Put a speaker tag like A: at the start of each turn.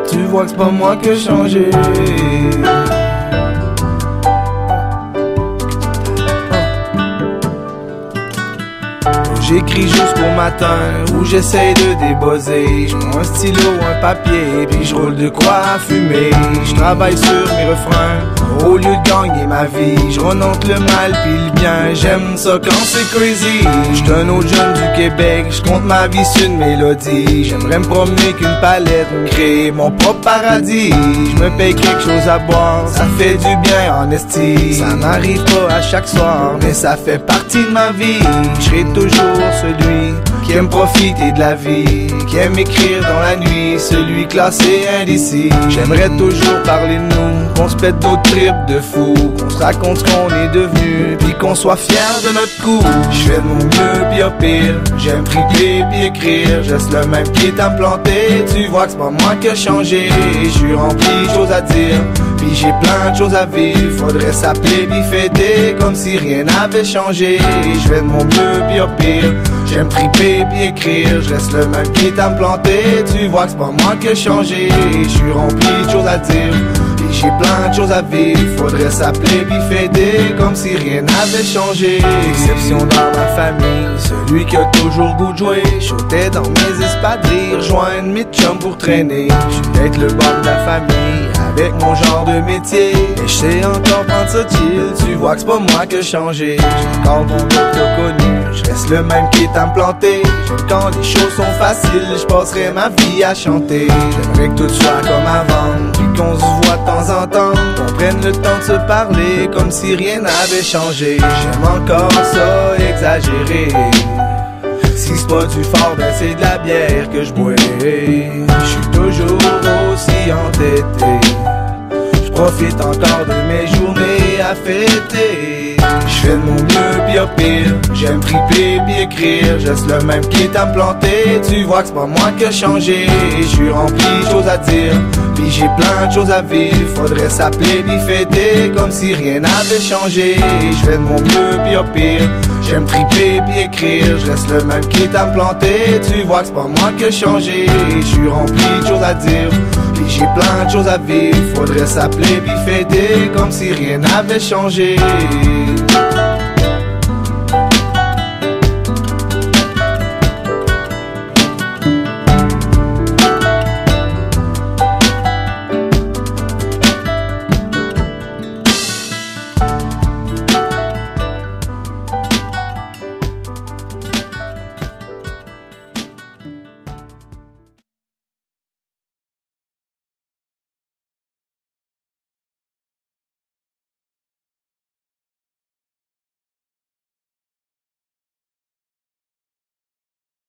A: Tu vois que c'est pas moi qui ai changé. J'écris jusqu'au matin où j'essaye de débosser. J'prends un stylo, un papier, puis j'roule de quoi à fumer. J'travaille sur mes refrains au lieu de gagner ma vie. J'renonce le mal puis le bien, j'aime ça quand c'est crazy. J'suis un autre jeune du Québec, j'compte ma vie sur une mélodie. J'aimerais me promener qu'une palette, me créer mon propre paradis. J'me paye quelque chose à boire, ça fait du bien en esti. Ça m'arrive pas à chaque soir, mais ça fait partie de ma vie. J'serai toujours celui qui aime profiter de la vie, qui aime écrire dans la nuit, celui classé indécis. J'aimerais toujours parler de nous, qu'on se pète d'autres tripes de fou, qu'on se raconte ce qu'on est devenu, puis qu'on soit fier de notre coup. J'fais de mon mieux pis au pire, j'aime triper pis écrire, je reste le même qui est implanté. Tu vois que c'est pas moi qui ai changé, j'suis rempli de choses à dire, puis j'ai plein de choses à vivre. Faudrait s'appeler pis fêter comme si rien n'avait changé. J'fais de mon mieux pis au pire, j'aime triper pis écrire, je reste le même qui est implanté. Tu vois que c'est pas moi qui ai changé, j'suis rempli de choses à dire, puis j'ai plein de choses à vivre. Faudrait s'appeler pis fêter comme si rien n'avait changé. Exception dans ma famille, celui qui a toujours goût de jouer. J'sautais dans mes espadrilles, rejoindre mes chums pour traîner. J'suis peut-être le bon de la famille, avec mon genre de métier, mais j'sais encore prendre ça chill. Tu vois que c'est pas moi qui ai changé, j'ai encore mon gars que t'as connu, j'reste le même qui est implanté. J'aime quand les choses sont faciles, j'passerai ma vie à chanter. J'aimerais que tout soit comme avant, puis qu'on se voit de temps en temps, qu'on prenne le temps de se parler comme si rien n'avait changé. J'aime encore ça exagérer, si c'est pas du fort, ben c'est de la bière que je bois. J'suis toujours aussi entêté, j'profite encore de mes journées à fêter. J'fais de mon mieux pis au pire, j'aime triper pis écrire, je reste le même qui est implanté. Tu vois que c'est pas moi qui ai changé, j'suis rempli de choses à dire, puis j'ai plein de choses à vivre. Faudrait s'appeler pis fêter comme si rien n'avait changé. J'fais de mon mieux pis au pire, j'aime triper pis écrire, je reste le même qui est implanté. Tu vois que c'est pas moi qui ai changé, j'suis rempli de choses à dire, puis j'ai plein de choses à vivre. Faudrait s'appeler pis fêter comme si rien n'avait changé.